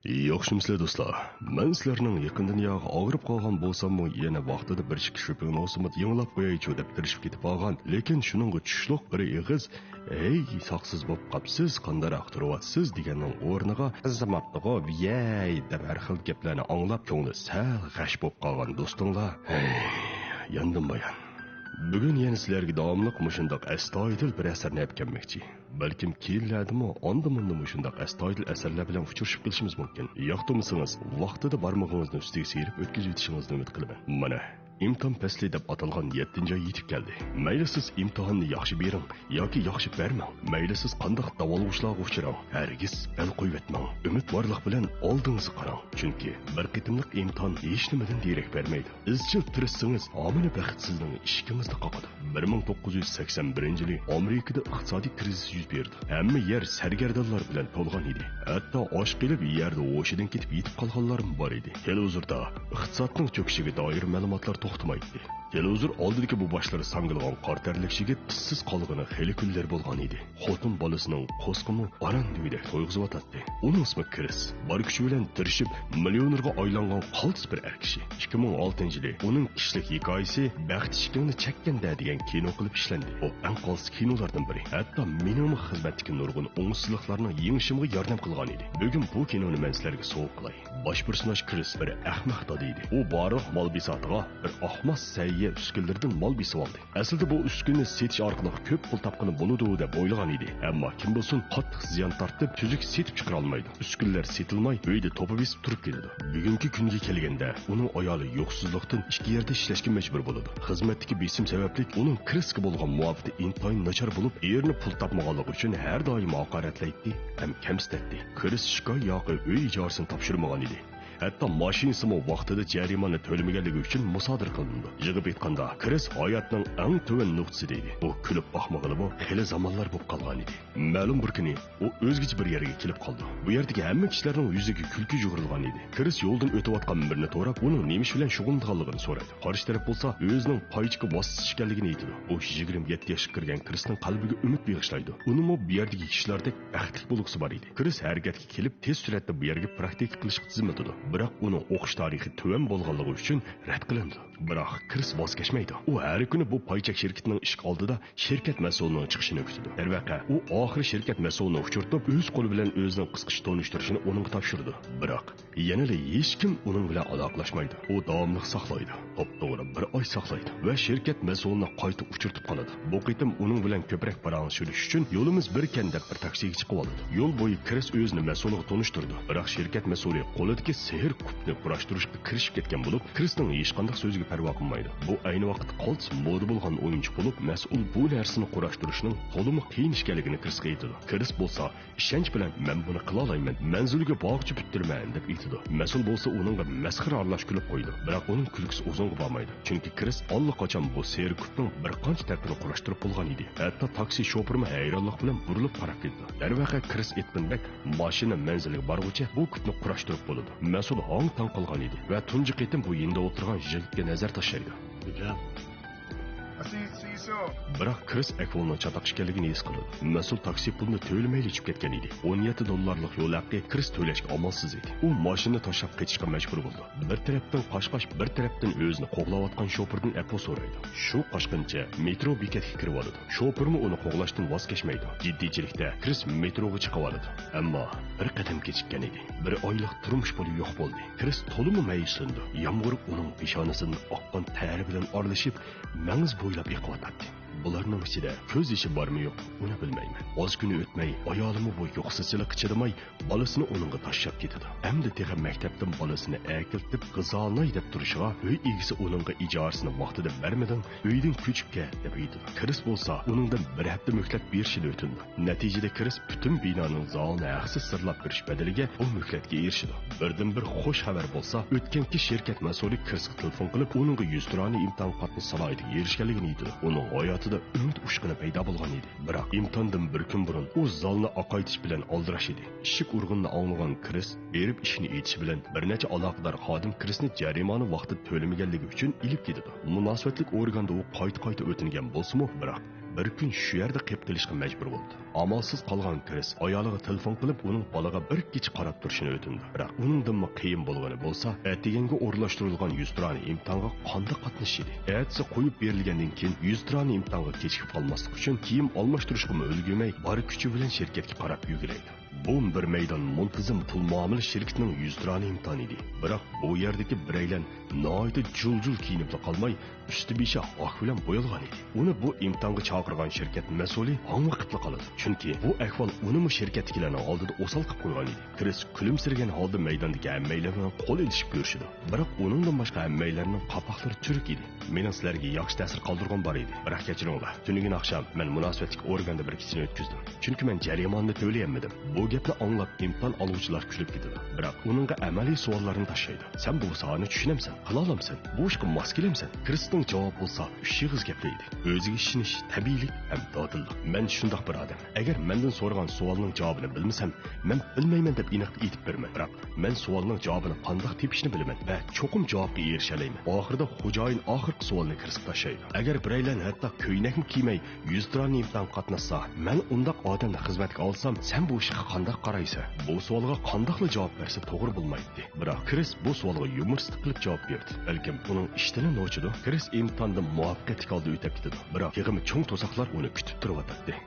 Yo'qshimsizlar do'stlar. Men sizlarning yaqindan yoq og'rib qolgan bo'lsam-mu, yana vaqtida bir ikki shuping olsam, yanglab qo'yaychi deb tirishib ketib qolgan. Lekin shuningga tushliq bir ig'iz, "Ey, soqsiz bo'lib qapsiz, qandaroq turyapsiz" deganning o'rniga "Qizimapti-ku, yey" deb har xil gaplarni anglab, ko'ngli sal g'ash bo'lib qolgan do'stinglar. Yandim bayan. Bugun yana sizlarga davomliq mushundoq astoydil bir asarni olib kelmoqchi. Balkim keyinlardimi, onda-munda mushundoq astoydil asarlar bilan uchrashib qolishimiz mumkin. Yoqtirmasangiz, vaqtida barmog'ingizni ustiga serib o'tkazib o'tishingizni umid qilaman. Mana imtihon fasli deb atalgan 7-oy yetib keldi. Mayli siz imtihonni yaxshi bering yoki yaxshi bermang. Mayli siz qanday davolg'uchlarga uchrang, hargiz bel qo'yib etmang. Umidvorlik bilan oldingizga qarang. Chunki bir qitimliq imtihon hech nimadan derak bermaydi. Izchil tirishsangiz, omini baxt sizning ishingizda qoladi. 1981-yili Amerikada iqtisodiy krizis yuz berdi. Hamma yer sargardonlar bilan to'lgan edi. Hatto osh qilib yerda o'shidan ketib yetib qolganlar bor edi. Televizorda iqtisodning cho'kishiga doir ma'lumotlar to'xtamaydi. Televizor oldidagi bu boshlari sangilgan qartarlikchiga tizsiz qolgani xeli kunlar bo'lgan edi. Xotin bolasining qo'sqimi aran degidek to'yg'izib Uning ismi Chris. Bor kuchi bilan tirishib millionerga aylangan qaltis bir er kishi. 2006-yili uning kishilik hikoyasi baxt ishkini chekkanda degan kino qilib ishlandi. O eng qaltis kinolardan biri. Hatto mening xizmatdagi nurg'un o'ngsizliklarning yengishimga yordam qilgan edi. Bugun bu kinoni men sizlarga sovg'a qilay. Bosh personaj Chris bir ahmoq edi. U boriq mol bisotiga bir ahmoq sayyi uskunlardan mol bisib oldi. Aslida bu uskunni setish orqali ko'p pul topqani bo'ladi deb o'ylagan edi. Ammo kim bo'lsin qattiq ziyon tortib, tuzuk setib chiqara olmaydi. Uskunlar setilmay, uyda to'pa besib turib ketadi. Bugungi kunga kelganda uning ayoli yo'qsizlikdan ikki yerda ishlashga majbur bo'ladi. Xizmatdagi besim sababli uning Chrisga bo'lgan muofati intoyin nachar bo'lib, erini pul topmaganligi uchun har doim haqoratlaydi ham kamsitadi. Chris shikoy yoqi uy ijorisini topshirmagan edi. Hatto mashinasini vaqtida jarimani to'lamaganligi uchun musodir qilindi. Yig'ib aytganda, Chris hayotning eng tuvan nuqtasi edi. U kulib boqmag'ili bu xili zamonlar bo'lib qolgan edi. Ma'lum bir kuni u o'zgacha bir yerga kelib qoldi. Bu yerdagi hamma kishilarning yuziga kulki yug'rilgan edi. Chris yo'ldan o'tayotgan birini to'rab, uning nima ish bilan shug'ullanganligini so'radi. Qarshi taraf bo'lsa, o'zining poyichga bositish ekanligini aytdi. U 27 yoshga kirgan Chrisning qalbiga umid bag'ishlaydi. Uning bu yerdagi kishilardek baxtli bo'lg'isi bor edi. Chris harakatga kelib, tez suratda bu yerga praktika qilishga xizmatida. Biroq uning o'qish tarixi tuvan bo'lganligi uchun rad qilindi. Biroq Chris voz kechmaydi. U har kuni bu poychak shirkatining ishq oldida shirkat mas'ulining chiqishini kutdi. Darvaqa u oxiri shirkat mas'ulini uchirtib, o'z qo'li bilan o'zining qisqish tonishtirishini uning topshirdi. Biroq yana hech kim uning bilan aloqalashmaydi. U davomli saqlaydi. To'g'ri bir oy saqlaydi va shirkat mas'ulini qayta uchirtib qoladi. Bu qitim uning bilan ko'proq parangishish uchun yo'limiz bir kan deb bir taksiga chiqib oldi. Yo'l bo'yi Chris o'zini mas'uliga tonishtirdi. Biroq shirkat mas'uli qo'lidagi sehr kupni kurashtirishga kirishib ketgan bo'lib, Chrisning hech qanday so'ziga parvo qilmaydi. Bu ayni vaqtda qaltis moda bo'lgan o'yinchi bo'lib, mas'ul bu narsani kurashtirishning to'liq qiyin ishkanligini Chrisga aytadi. Chris bo'lsa, ishonch bilan men buni qila olmayman, manzilga bog'chi bitirman deb aytadi. Mas'ul bo'lsa uningga masxara aralash kulib qo'ydi. Biroq uning kulgisi uzunga bormaydi. Chunki Chris allaqachon bu sehr kupning bir qancha tarafini kurashtirib bo'lgan edi. Hatto taksi shofirmi hayronlik bilan burilib qarab ketdi. Darvaqa Chris aytgandek, mashina manziliga borguncha bu kupni kurashtirib bo'ladi. Mas'ul hang-tang qolgan edi va tunji qitim bu yenda o'tirgan yigitga nazar tashlaydi. Biroq Chris ahvolning chatoq ekanligini his qildi. Mas'ul taksi pulini to'lamayli ichib ketgan edi. $17 yo'l haqi Chris to'lashga amalsiz edi. U mashinani tashlab ketishga majbur bo'ldi. Bir tarafdan qashqash, bir tarafdan o'zini qo'g'layotgan shofirdan apol so'raydi. Shu qashqincha metro bekatiga kirib oladi. Shofirmi uni qo'g'lashdan voz kechmaydi. Jiddiychilikda Chris metroga chiqib oladi. Ammo bir qadam kechikkan edi. Bir oylik turmush puli yo'q bo'ldi. Chris to'limi mayisindi. Yomg'ir uning peshonasidan oqqan tari bilan orlashib, mangiz bo'ylab yiqotdi. Bularning ichida ko'z ishi bormi yo'q, uni bilmayman. Oz kuni o'tmay, ayolimi bu yo'qsizchilik chidamay, bolasini uningga tashlab ketadi. Endi teg'a maktabdan bolasini akiltib, qizolnay deb turishiga, uy egisi uningga ijorisini vaqtida bermadan, uydan ko'chib ket deb aytadi. Chris bo'lsa, uningdan bir hafta muhlat berishini o'tindi. Natijada Chris butun binoning zalini haqsiz sirlab berish badaliga bu muhlatga erishdi. Birdan bir xush xabar bo'lsa, o'tganki shirkat mas'uli Chrisga telefon qilib, uningga 100 turani imtihon qatnashish salohiyatiga erishganligini aytadi. Uning hayotida umid ushqini paydo bo'lgan edi. Biroq imtihondan bir kun burun u zalni oqaytish bilan oldirash edi. Ishik urg'inni anglagan Chris berib ishini aytish bilan bir necha aloqador xodim Chrisni jarimani vaqtida to'lamaganligi uchun ilib ketdi. Munosabatlik organda u qayta o'tingan bo'lsa-mu, biroq bir kun shu yerda qilib qilishga majbur bo'ldi. Amalsiz qolgan Kris ayoliga telefon qilib uning bolaga bir kecha qarab turishini o'tindi. Biroq uningdanmi qiyin bo'lgani bo'lsa, atiganga o'rlashtirilgan 100 tirani imtihonga qanday qatnashish edi. Atsa qo'yib berilgandan keyin 100 tirani imtihonga kechikib qolmaslik uchun kiyim almashtirishga ulgurmay, bor kuchi bilan shirkatga qarab yuguraydi. Bu bir maydon muntazam pul muomala shirkatining 100 tirani imtihoni edi. Biroq bu yerdagi biraylar noyda jul-jul kiyinib qolmay, üstü beshi oq bilan bo'yalgan edi. Uni bu imtihonga chaqirgan shirkat mas'uli hang vaqtli qoladi. Chunki bu ahvol uni shirkatdagilarning oldida o'sal qilib qo'ygan edi. Kris kulimsirgan holda maydondagi hammaylarni qo'l ilishib ko'rishdi. Biroq uningdan boshqa hammaylarning qapoqlari churuk edi. Mening sizlarga yaxshi ta'sir qoldirgan bor edi. Biroq kechiringlar. Tungi oqsham men munosabatlik organda bir kechani o'tkazdim. Chunki men jarayonni to'layolmadim. Bu gapni anglab imtihon oluvchilar kulib ketadi. Biroq uningga amaliy savollarni tashlaydi. Sen bu so'zni tushunamsan, qila olamsan. Bu ishga mos kelamsan. Krisning javob bo'lsa, 3 yig'iz gaplaydi. O'ziga ishonish, tabiiylik ham dodillik. Men shundoq bir odam. Agar mendan so'ragan savolning javobini bilmasam, men bilmayman deb aniq aytib berman. Biroq men savolning javobini qanday tepishni bilaman va cho'qim javobga erisha olaman. Oxirida xo'jayin oxirgi savolni kirsib tashlaydi. Agar biraylar hatto ko'ynakni kiymay 100 tirani imtihon qatnashsa, men undaq odamni xizmatga olsam, sen bu ishga qanday qaraysan? Bu savolga qanday javob bersa to'g'ri bo'lmaydi. Biroq Kris bu savolga yumursizlik qilib javob berdi. Balkim uning ishtini nochidi. Kris imtihondan muvaffaqiyatli holda o'tib ketdi. Biroq yig'imi cho'ng to'saqlar uni kutib turibdi.